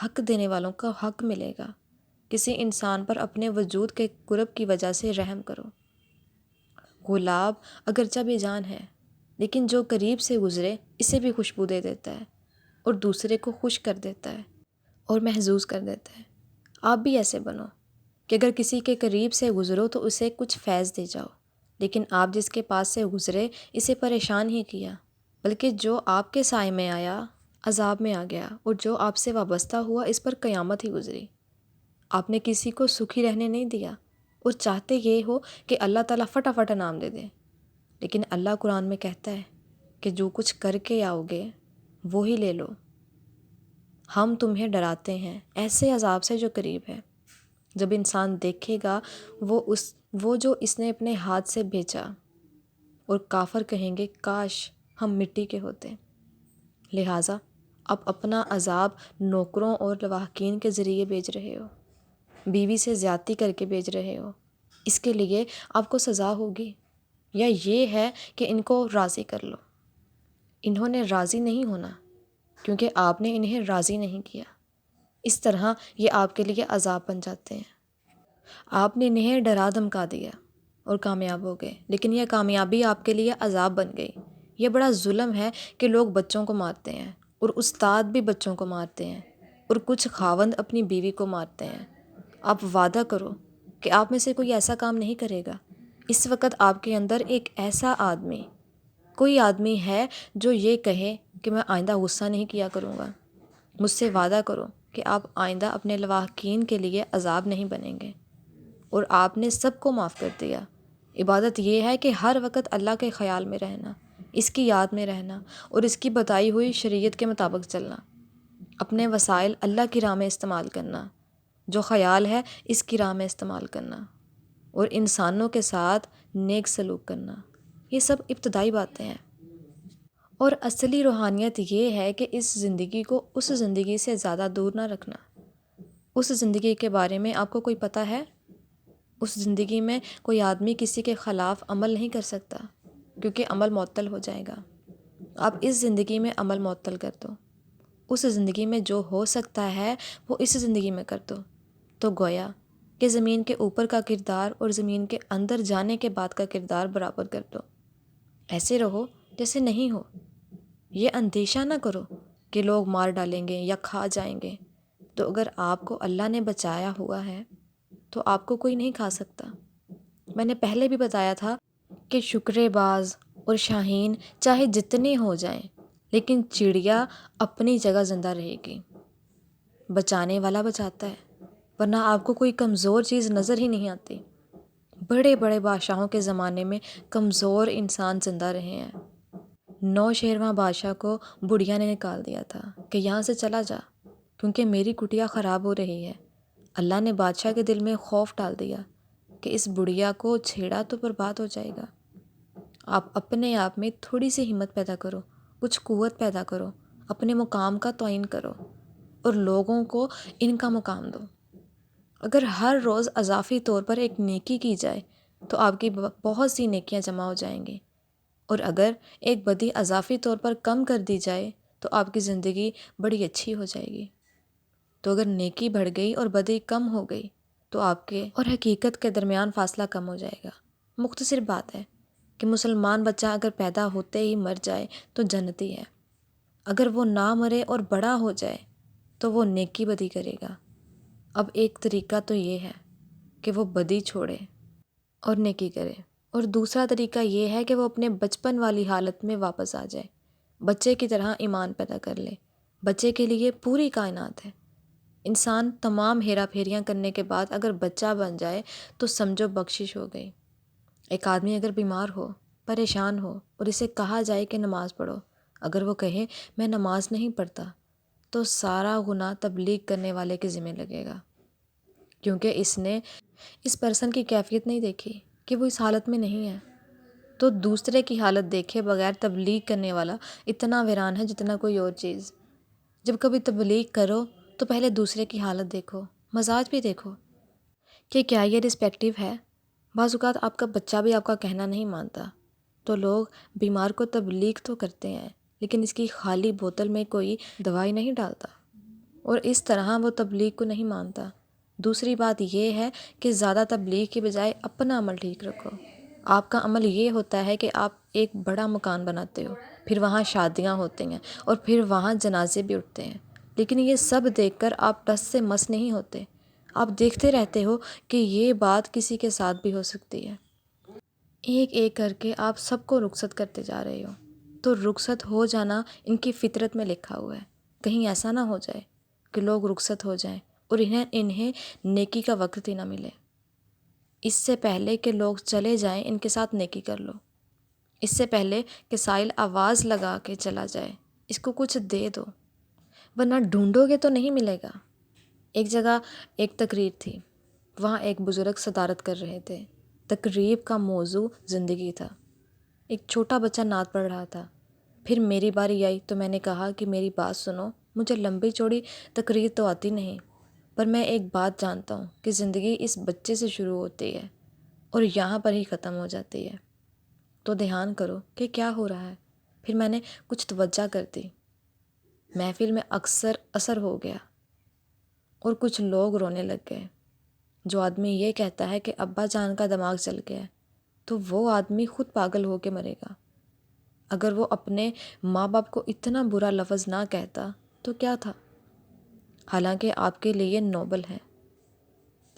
حق دینے والوں کا حق ملے گا۔ کسی انسان پر اپنے وجود کے قرب کی وجہ سے رحم کرو۔ گلاب اگرچہ بے جان ہے، لیکن جو قریب سے گزرے اسے بھی خوشبو دے دیتا ہے اور دوسرے کو خوش کر دیتا ہے اور محظوظ کر دیتا ہے۔ آپ بھی ایسے بنو کہ اگر کسی کے قریب سے گزرو تو اسے کچھ فیض دے جاؤ، لیکن آپ جس کے پاس سے گزرے اسے پریشان ہی کیا، بلکہ جو آپ کے سائے میں آیا عذاب میں آ گیا، اور جو آپ سے وابستہ ہوا اس پر قیامت ہی گزری۔ آپ نے کسی کو سکھی رہنے نہیں دیا اور چاہتے یہ ہو کہ اللہ تعالیٰ فٹافٹ انعام دے دے، لیکن اللہ قرآن میں کہتا ہے کہ جو کچھ کر کے آؤ گے وہی لے لو۔ ہم تمہیں ڈراتے ہیں ایسے عذاب سے جو قریب ہے۔ جب انسان دیکھے گا وہ جو اس نے اپنے ہاتھ سے بیچا، اور کافر کہیں گے کاش ہم مٹی کے ہوتے۔ لہٰذا آپ اپنا عذاب نوکروں اور لواحقین کے ذریعے بیچ رہے ہو، بیوی سے زیادتی کر کے بیچ رہے ہو، اس کے لیے آپ کو سزا ہوگی، یا یہ ہے کہ ان کو راضی کر لو۔ انہوں نے راضی نہیں ہونا کیونکہ آپ نے انہیں راضی نہیں کیا۔ اس طرح یہ آپ کے لیے عذاب بن جاتے ہیں۔ آپ نے انہیں ڈرا دھمکا دیا اور کامیاب ہو گئے، لیکن یہ کامیابی آپ کے لیے عذاب بن گئی۔ یہ بڑا ظلم ہے کہ لوگ بچوں کو مارتے ہیں، اور استاد بھی بچوں کو مارتے ہیں، اور کچھ خاوند اپنی بیوی کو مارتے ہیں۔ آپ وعدہ کرو کہ آپ میں سے کوئی ایسا کام نہیں کرے گا۔ اس وقت آپ کے اندر ایک ایسا کوئی آدمی ہے جو یہ کہے کہ میں آئندہ غصہ نہیں کیا کروں گا۔ مجھ سے وعدہ کرو کہ آپ آئندہ اپنے لواحقین کے لیے عذاب نہیں بنیں گے، اور آپ نے سب کو معاف کر دیا۔ عبادت یہ ہے کہ ہر وقت اللہ کے خیال میں رہنا، اس کی یاد میں رہنا، اور اس کی بتائی ہوئی شریعت کے مطابق چلنا، اپنے وسائل اللہ کی راہ میں استعمال کرنا، جو خیال ہے اس کی راہ میں استعمال کرنا، اور انسانوں کے ساتھ نیک سلوک کرنا۔ یہ سب ابتدائی باتیں ہیں، اور اصلی روحانیت یہ ہے کہ اس زندگی کو اس زندگی سے زیادہ دور نہ رکھنا۔ اس زندگی کے بارے میں آپ کو کوئی پتہ ہے؟ اس زندگی میں کوئی آدمی کسی کے خلاف عمل نہیں کر سکتا، کیونکہ عمل معطل ہو جائے گا۔ آپ اس زندگی میں عمل معطل کر دو۔ اس زندگی میں جو ہو سکتا ہے وہ اس زندگی میں کر دو، تو گویا کہ زمین کے اوپر کا کردار اور زمین کے اندر جانے کے بعد کا کردار برابر کر دو۔ ایسے رہو جیسے نہیں ہو۔ یہ اندیشہ نہ کرو کہ لوگ مار ڈالیں گے یا کھا جائیں گے۔ تو اگر آپ کو اللہ نے بچایا ہوا ہے تو آپ کو کوئی نہیں کھا سکتا۔ میں نے پہلے بھی بتایا تھا کہ شکرے باز اور شاہین چاہے جتنے ہو جائیں، لیکن چڑیا اپنی جگہ زندہ رہے گی۔ بچانے والا بچاتا ہے، ورنہ آپ کو کوئی کمزور چیز نظر ہی نہیں آتی۔ بڑے بڑے بادشاہوں کے زمانے میں کمزور انسان زندہ رہے ہیں۔ نوشیروان بادشاہ کو بڑھیا نے نکال دیا تھا کہ یہاں سے چلا جا، کیونکہ میری کٹیا خراب ہو رہی ہے۔ اللہ نے بادشاہ کے دل میں خوف ڈال دیا کہ اس بڑھیا کو چھیڑا تو برباد ہو جائے گا۔ آپ اپنے آپ میں تھوڑی سی ہمت پیدا کرو، کچھ قوت پیدا کرو، اپنے مقام کا تعین کرو، اور لوگوں کو ان کا مقام دو۔ اگر ہر روز اضافی طور پر ایک نیکی کی جائے تو آپ کی بہت سی نیکیاں جمع ہو جائیں گی، اور اگر ایک بدی اضافی طور پر کم کر دی جائے تو آپ کی زندگی بڑی اچھی ہو جائے گی۔ تو اگر نیکی بڑھ گئی اور بدی کم ہو گئی تو آپ کے اور حقیقت کے درمیان فاصلہ کم ہو جائے گا۔ مختصر بات ہے کہ مسلمان بچہ اگر پیدا ہوتے ہی مر جائے تو جنتی ہے، اگر وہ نہ مرے اور بڑا ہو جائے تو وہ نیکی بدی کرے گا۔ اب ایک طریقہ تو یہ ہے کہ وہ بدی چھوڑے اور نیکی کرے، اور دوسرا طریقہ یہ ہے کہ وہ اپنے بچپن والی حالت میں واپس آ جائے، بچے کی طرح ایمان پیدا کر لے۔ بچے کے لیے پوری کائنات ہے۔ انسان تمام ہیرا پھیریاں کرنے کے بعد اگر بچہ بن جائے تو سمجھو بخشش ہو گئی۔ ایک آدمی اگر بیمار ہو، پریشان ہو، اور اسے کہا جائے کہ نماز پڑھو، اگر وہ کہے میں نماز نہیں پڑھتا تو سارا گناہ تبلیغ کرنے والے کے ذمہ لگے گا، کیونکہ اس نے اس پرسن کی کیفیت نہیں دیکھی کہ وہ اس حالت میں نہیں ہے۔ تو دوسرے کی حالت دیکھے بغیر تبلیغ کرنے والا اتنا ویران ہے جتنا کوئی اور چیز۔ جب کبھی تبلیغ کرو تو پہلے دوسرے کی حالت دیکھو، مزاج بھی دیکھو کہ کیا یہ رسپیکٹیو ہے۔ بعض اوقات آپ کا بچہ بھی آپ کا کہنا نہیں مانتا تو لوگ بیمار کو تبلیغ تو کرتے ہیں، لیکن اس کی خالی بوتل میں کوئی دوائی نہیں ڈالتا۔ اور اس طرح وہ تبلیغ کو نہیں مانتا۔ دوسری بات یہ ہے کہ زیادہ تبلیغ کی بجائے اپنا عمل ٹھیک رکھو۔ آپ کا عمل یہ ہوتا ہے کہ آپ ایک بڑا مکان بناتے ہو، پھر وہاں شادیاں ہوتی ہیں اور پھر وہاں جنازے بھی اٹھتے ہیں، لیکن یہ سب دیکھ کر آپ ٹس سے مس نہیں ہوتے۔ آپ دیکھتے رہتے ہو کہ یہ بات کسی کے ساتھ بھی ہو سکتی ہے۔ ایک ایک کر کے آپ سب کو رخصت کرتے جا رہے ہو، تو رخصت ہو جانا ان کی فطرت میں لکھا ہوا ہے۔ کہیں ایسا نہ ہو جائے کہ لوگ رخصت ہو جائیں اور انہیں نیکی کا وقت ہی نہ ملے۔ اس سے پہلے کہ لوگ چلے جائیں ان کے ساتھ نیکی کر لو۔ اس سے پہلے کہ سائل آواز لگا کے چلا جائے اس کو کچھ دے دو، ورنہ ڈھونڈو گے تو نہیں ملے گا۔ ایک جگہ ایک تقریر تھی، وہاں ایک بزرگ صدارت کر رہے تھے۔ تقریب کا موضوع زندگی تھا۔ ایک چھوٹا بچہ نعت پڑھ رہا تھا۔ پھر میری باری آئی تو میں نے کہا کہ میری بات سنو، مجھے لمبی چوڑی تقریر تو آتی نہیں، پر میں ایک بات جانتا ہوں کہ زندگی اس بچے سے شروع ہوتی ہے اور یہاں پر ہی ختم ہو جاتی ہے، تو دھیان کرو کہ کیا ہو رہا ہے۔ پھر میں نے کچھ توجہ کر دی۔ محفل میں اکثر اثر ہو گیا اور کچھ لوگ رونے لگ گئے۔ جو آدمی یہ کہتا ہے کہ ابا جان کا دماغ چل گیا ہے، تو وہ آدمی خود پاگل ہو کے مرے گا۔ اگر وہ اپنے ماں باپ کو اتنا برا لفظ نہ کہتا تو کیا تھا؟ حالانکہ آپ کے لیے نوبل ہیں،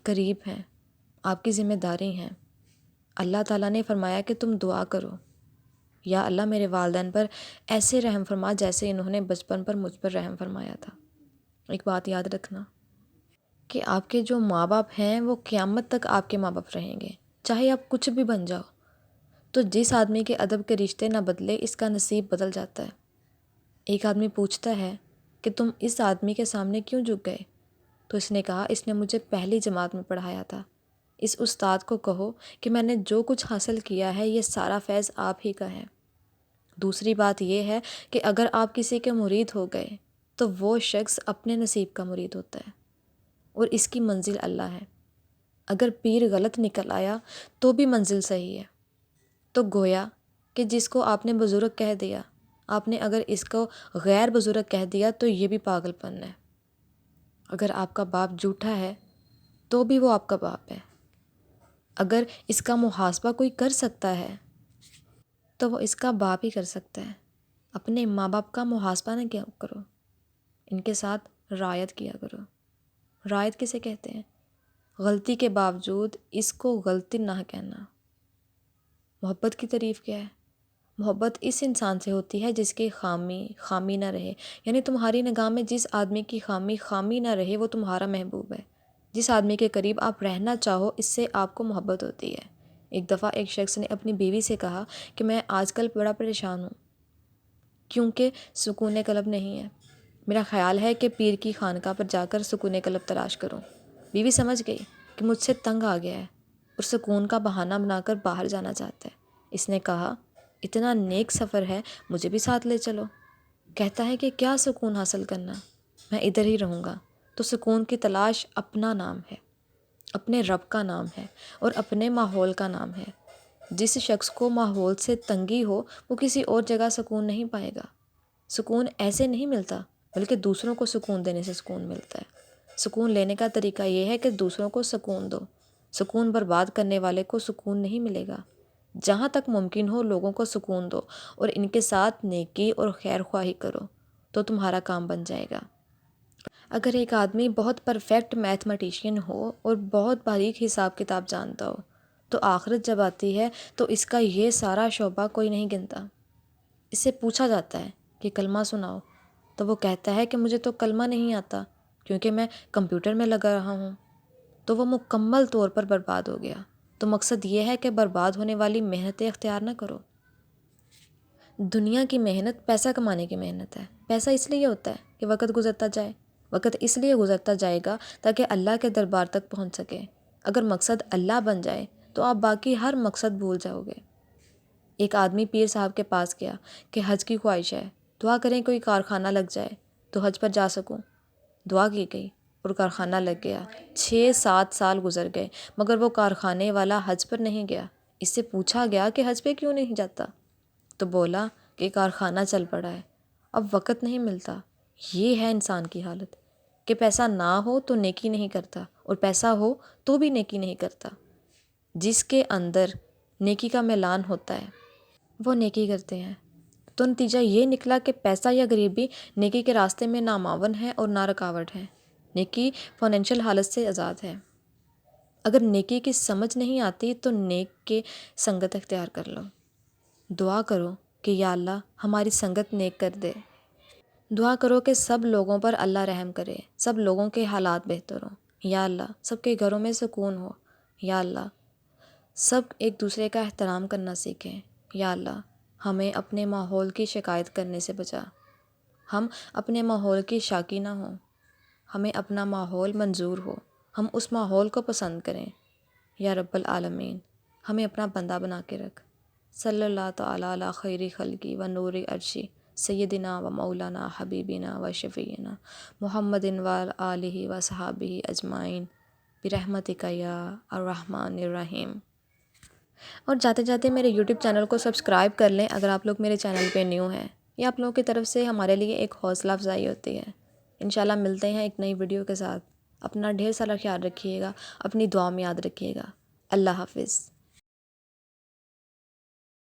قریب ہیں، آپ کی ذمہ داری ہیں۔ اللہ تعالیٰ نے فرمایا کہ تم دعا کرو، یا اللہ میرے والدین پر ایسے رحم فرما جیسے انہوں نے بچپن پر مجھ پر رحم فرمایا تھا۔ ایک بات یاد رکھنا کہ آپ کے جو ماں باپ ہیں وہ قیامت تک آپ کے ماں باپ رہیں گے، چاہے آپ کچھ بھی بن جاؤ۔ تو جس آدمی کے ادب کے رشتے نہ بدلے اس کا نصیب بدل جاتا ہے۔ ایک آدمی پوچھتا ہے کہ تم اس آدمی کے سامنے کیوں جھک گئے؟ تو اس نے کہا اس نے مجھے پہلی جماعت میں پڑھایا تھا۔ اس استاد کو کہو کہ میں نے جو کچھ حاصل کیا ہے یہ سارا فیض آپ ہی کا ہے۔ دوسری بات یہ ہے کہ اگر آپ کسی کے مرید ہو گئے تو وہ شخص اپنے نصیب کا مرید ہوتا ہے اور اس کی منزل اللہ ہے۔ اگر پیر غلط نکل آیا تو بھی منزل صحیح ہے۔ تو گویا کہ جس کو آپ نے بزرگ کہہ دیا، آپ نے اگر اس کو غیر بزرگ کہہ دیا تو یہ بھی پاگل پن ہے۔ اگر آپ کا باپ جھوٹا ہے تو بھی وہ آپ کا باپ ہے۔ اگر اس کا محاسبہ کوئی کر سکتا ہے تو وہ اس کا باپ ہی کر سکتا ہے۔ اپنے ماں باپ کا محاسبہ نہ کیا کرو، ان کے ساتھ رعایت کیا کرو۔ رعایت کسے کہتے ہیں؟ غلطی کے باوجود اس کو غلطی نہ کہنا۔ محبت کی تعریف کیا ہے؟ محبت اس انسان سے ہوتی ہے جس کی خامی نہ رہے، یعنی تمہاری نگاہ میں جس آدمی کی خامی نہ رہے وہ تمہارا محبوب ہے۔ جس آدمی کے قریب آپ رہنا چاہو اس سے آپ کو محبت ہوتی ہے۔ ایک دفعہ ایک شخص نے اپنی بیوی سے کہا کہ میں آج کل بڑا پریشان ہوں کیونکہ سکون قلب نہیں ہے۔ میرا خیال ہے کہ پیر کی خانقاہ پر جا کر سکون قلب تلاش کروں۔ بیوی سمجھ گئی کہ مجھ سے تنگ آ گیا ہے اور سکون کا بہانہ بنا کر باہر جانا چاہتا ہے۔ اس نے کہا اتنا نیک سفر ہے، مجھے بھی ساتھ لے چلو۔ کہتا ہے کہ کیا سکون حاصل کرنا، میں ادھر ہی رہوں گا۔ تو سکون کی تلاش اپنا نام ہے، اپنے رب کا نام ہے اور اپنے ماحول کا نام ہے۔ جس شخص کو ماحول سے تنگی ہو وہ کسی اور جگہ سکون نہیں پائے گا۔ سکون ایسے نہیں ملتا بلکہ دوسروں کو سکون دینے سے سکون ملتا ہے۔ سکون لینے کا طریقہ یہ ہے کہ دوسروں کو سکون دو۔ سکون برباد کرنے والے کو سکون نہیں ملے گا۔ جہاں تک ممکن ہو لوگوں کو سکون دو اور ان کے ساتھ نیکی اور خیر خواہی کرو تو تمہارا کام بن جائے گا۔ اگر ایک آدمی بہت پرفیکٹ میتھمیٹیشین ہو اور بہت باریک حساب کتاب جانتا ہو تو آخرت جب آتی ہے تو اس کا یہ سارا شعبہ کوئی نہیں گنتا۔ اس سے پوچھا جاتا ہے کہ کلمہ سناؤ تو وہ کہتا ہے کہ مجھے تو کلمہ نہیں آتا کیونکہ میں کمپیوٹر میں لگا رہا ہوں۔ تو وہ مکمل طور پر برباد ہو گیا۔ تو مقصد یہ ہے کہ برباد ہونے والی محنتیں اختیار نہ کرو۔ دنیا کی محنت پیسہ کمانے کی محنت ہے۔ پیسہ اس لیے ہوتا ہے کہ وقت گزرتا جائے۔ وقت اس لیے گزرتا جائے گا تاکہ اللہ کے دربار تک پہنچ سکے۔ اگر مقصد اللہ بن جائے تو آپ باقی ہر مقصد بھول جاؤ گے۔ ایک آدمی پیر صاحب کے پاس گیا کہ حج کی خواہش ہے، دعا کریں کوئی کارخانہ لگ جائے تو حج پر جا سکوں۔ دعا کی گئی اور کارخانہ لگ گیا۔ 6-7 سال گزر گئے مگر وہ کارخانے والا حج پر نہیں گیا۔ اس سے پوچھا گیا کہ حج پہ کیوں نہیں جاتا؟ تو بولا کہ کارخانہ چل پڑا ہے، اب وقت نہیں ملتا۔ یہ ہے انسان کی حالت۔ کہ پیسہ نہ ہو تو نیکی نہیں کرتا اور پیسہ ہو تو بھی نیکی نہیں کرتا۔ جس کے اندر نیکی کا میلان ہوتا ہے وہ نیکی کرتے ہیں۔ تو نتیجہ یہ نکلا کہ پیسہ یا غریبی نیکی کے راستے میں نہ معاون ہے اور نہ رکاوٹ ہے۔ نیکی فائنینشیل حالت سے آزاد ہے۔ اگر نیکی کی سمجھ نہیں آتی تو نیک کے سنگت اختیار کر لو۔ دعا کرو کہ یا اللہ ہماری سنگت نیک کر دے۔ دعا کرو کہ سب لوگوں پر اللہ رحم کرے، سب لوگوں کے حالات بہتر ہوں۔ یا اللہ سب کے گھروں میں سکون ہو۔ یا اللہ سب ایک دوسرے کا احترام کرنا سیکھیں۔ یا اللہ ہمیں اپنے ماحول کی شکایت کرنے سے بچا۔ ہم اپنے ماحول کی شاکی نہ ہوں۔ ہمیں اپنا ماحول منظور ہو، ہم اس ماحول کو پسند کریں۔ یا رب العالمین ہمیں اپنا بندہ بنا کے رکھ۔ صلی اللہ تعالیٰ علی خیر خلقی و نور عرشی سیدنا و مولانا حبیبنا و شفیعنا محمد و آلہ و صحابہ اجمعین برحمتک یا الرحمن الرحیم۔ اور جاتے جاتے میرے یوٹیوب چینل کو سبسکرائب کر لیں اگر آپ لوگ میرے چینل پہ نیو ہیں۔ یہ آپ لوگوں کی طرف سے ہمارے لیے ایک حوصلہ افزائی ہوتی ہے۔ انشاءاللہ ملتے ہیں ایک نئی ویڈیو کے ساتھ۔ اپنا ڈھیر سارا خیال رکھیے گا، اپنی دعا میں یاد رکھیے گا۔ اللہ حافظ۔